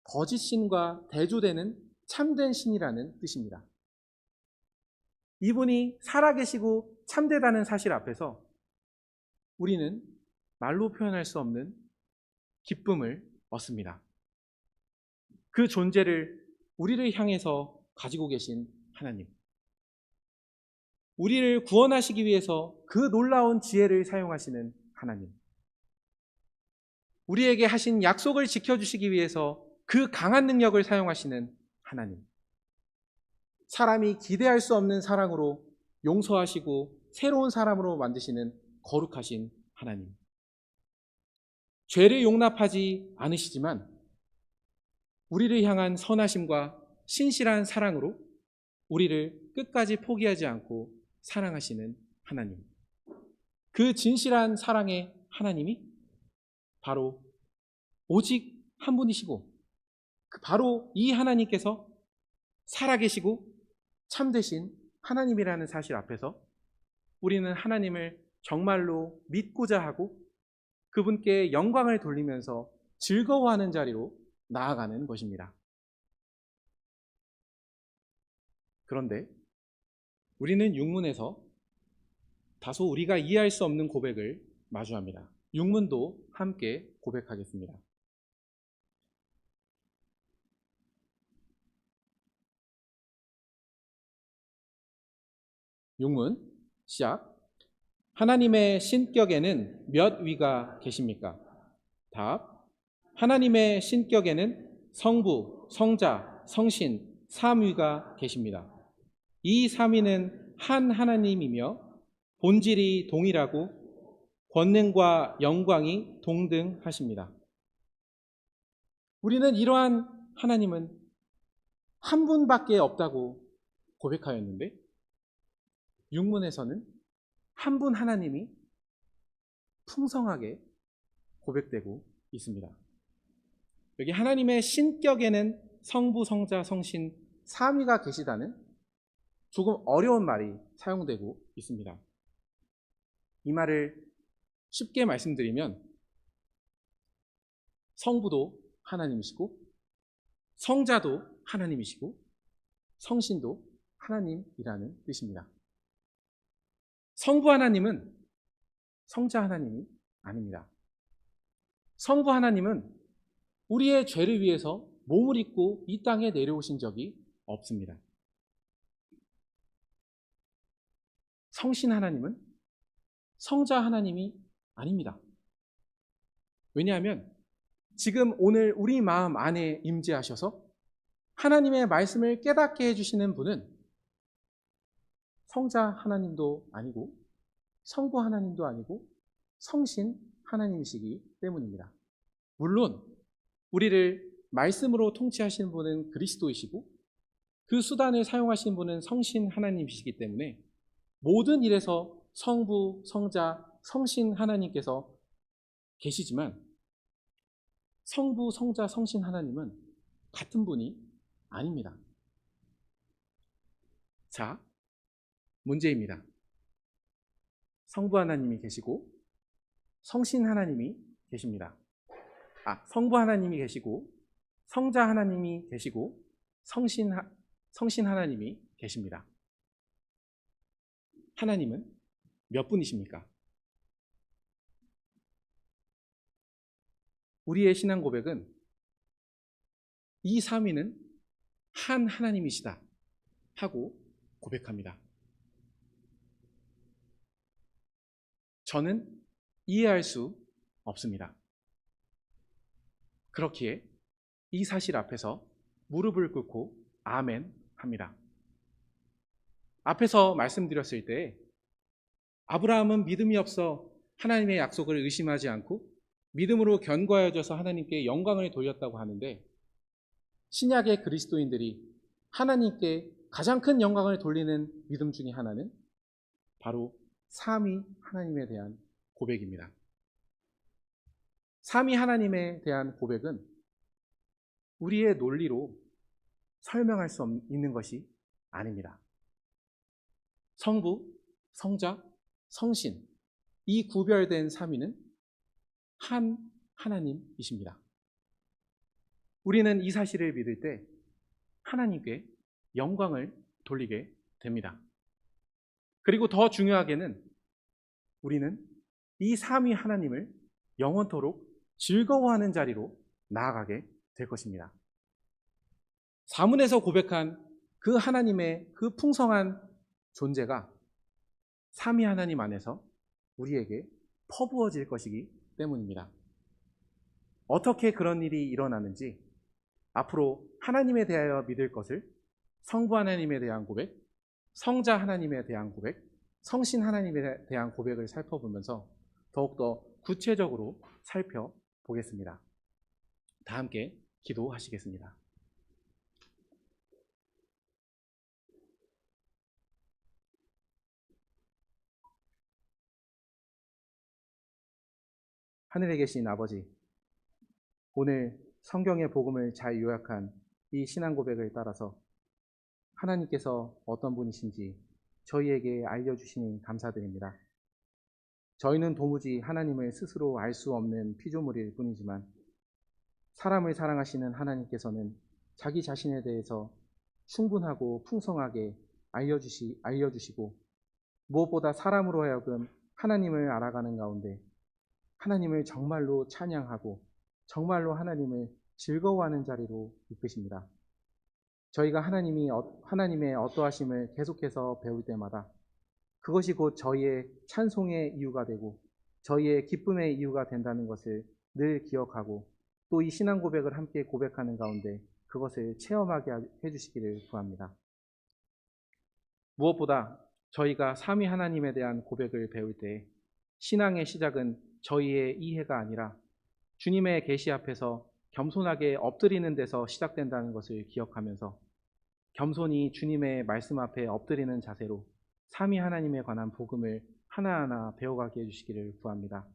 Speaker 1: 거짓 신과 대조되는 참된 신이라는 뜻입니다. 이분이 살아계시고 참되다는 사실 앞에서 우리는 말로 표현할 수 없는 기쁨을 얻습니다. 그 존재를 우리를 향해서 가지고 계신 하나님, 우리를 구원하시기 위해서 그 놀라운 지혜를 사용하시는 하나님, 우리에게 하신 약속을 지켜주시기 위해서 그 강한 능력을 사용하시는 하나님, 사람이 기대할 수 없는 사랑으로 용서하시고 새로운 사람으로 만드시는 거룩하신 하나님, 죄를 용납하지 않으시지만 우리를 향한 선하심과 신실한 사랑으로 우리를 끝까지 포기하지 않고 사랑하시는 하나님, 그 진실한 사랑의 하나님이 바로 오직 한 분이시고 바로 이 하나님께서 살아계시고 참되신 하나님이라는 사실 앞에서 우리는 하나님을 정말로 믿고자 하고 그분께 영광을 돌리면서 즐거워하는 자리로 나아가는 것입니다. 그런데 우리는 육문에서 다소 우리가 이해할 수 없는 고백을 마주합니다. 육문도 함께 고백하겠습니다. 육문 시작. 하나님의 신격에는 몇 위가 계십니까? 답. 하나님의 신격에는 성부, 성자, 성신, 삼위가 계십니다. 이 삼위는 한 하나님이며 본질이 동일하고 권능과 영광이 동등하십니다. 우리는 이러한 하나님은 한 분밖에 없다고 고백하였는데 육문에서는 한 분 하나님이 풍성하게 고백되고 있습니다. 여기 하나님의 신격에는 성부, 성자, 성신, 삼위가 계시다는 조금 어려운 말이 사용되고 있습니다. 이 말을 쉽게 말씀드리면 성부도 하나님이시고 성자도 하나님이시고 성신도 하나님이라는 뜻입니다. 성부 하나님은 성자 하나님이 아닙니다. 성부 하나님은 우리의 죄를 위해서 몸을 입고 이 땅에 내려오신 적이 없습니다. 성신 하나님은 성자 하나님이 아닙니다. 왜냐하면 지금 오늘 우리 마음 안에 임재하셔서 하나님의 말씀을 깨닫게 해주시는 분은 성자 하나님도 아니고 성부 하나님도 아니고 성신 하나님이시기 때문입니다. 물론 우리를 말씀으로 통치하시는 분은 그리스도이시고 그 수단을 사용하시는 분은 성신 하나님이시기 때문에 모든 일에서 성부, 성자, 성신 하나님께서 계시지만 성부, 성자, 성신 하나님은 같은 분이 아닙니다. 자, 문제입니다. 성부 하나님이 계시고 성신 하나님이 계십니다. 성부 하나님이 계시고 성자 하나님이 계시고 성신 하나님이 계십니다. 하나님은 몇 분이십니까? 우리의 신앙 고백은 이 삼위는 한 하나님이시다 하고 고백합니다. 저는 이해할 수 없습니다. 그렇기에 이 사실 앞에서 무릎을 꿇고 아멘 합니다. 앞에서 말씀드렸을 때 아브라함은 믿음이 없어 하나님의 약속을 의심하지 않고 믿음으로 견고하여져서 하나님께 영광을 돌렸다고 하는데, 신약의 그리스도인들이 하나님께 가장 큰 영광을 돌리는 믿음 중에 하나는 바로 삼위 하나님에 대한 고백입니다. 삼위 하나님에 대한 고백은 우리의 논리로 설명할 수 있는 것이 아닙니다. 성부, 성자, 성신, 이 구별된 삼위는 한 하나님이십니다. 우리는 이 사실을 믿을 때 하나님께 영광을 돌리게 됩니다. 그리고 더 중요하게는 우리는 이 삼위 하나님을 영원토록 즐거워하는 자리로 나아가게 될 것입니다. 사문에서 고백한 그 하나님의 그 풍성한 존재가 삼위 하나님 안에서 우리에게 퍼부어질 것이기 때문입니다. 어떻게 그런 일이 일어나는지 앞으로 하나님에 대하여 믿을 것을 성부 하나님에 대한 고백, 성자 하나님에 대한 고백, 성신 하나님에 대한 고백을 살펴보면서 더욱더 구체적으로 살펴보겠습니다. 다 함께 기도하시겠습니다. 하늘에 계신 아버지, 오늘 성경의 복음을 잘 요약한 이 신앙 고백을 따라서 하나님께서 어떤 분이신지 저희에게 알려주시니 감사드립니다. 저희는 도무지 하나님을 스스로 알 수 없는 피조물일 뿐이지만 사람을 사랑하시는 하나님께서는 자기 자신에 대해서 충분하고 풍성하게 알려주시고 무엇보다 사람으로 하여금 하나님을 알아가는 가운데 하나님을 정말로 찬양하고 정말로 하나님을 즐거워하는 자리로 이끄십니다. 저희가 하나님의 어떠하심을 계속해서 배울 때마다 그것이 곧 저희의 찬송의 이유가 되고 저희의 기쁨의 이유가 된다는 것을 늘 기억하고 또 이 신앙 고백을 함께 고백하는 가운데 그것을 체험하게 해주시기를 구합니다. 무엇보다 저희가 삼위 하나님에 대한 고백을 배울 때 신앙의 시작은 저희의 이해가 아니라 주님의 계시 앞에서 겸손하게 엎드리는 데서 시작된다는 것을 기억하면서 겸손히 주님의 말씀 앞에 엎드리는 자세로 삼위 하나님에 관한 복음을 하나하나 배워가게 해주시기를 구합니다.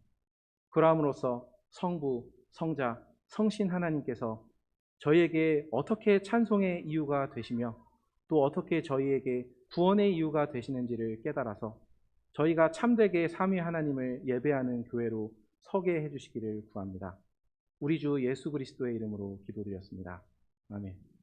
Speaker 1: 그러함으로써 성부, 성자, 성신 하나님께서 저희에게 어떻게 찬송의 이유가 되시며 또 어떻게 저희에게 구원의 이유가 되시는지를 깨달아서 저희가 참되게 삼위 하나님을 예배하는 교회로 서게 해주시기를 구합니다. 우리 주 예수 그리스도의 이름으로 기도드렸습니다. 아멘.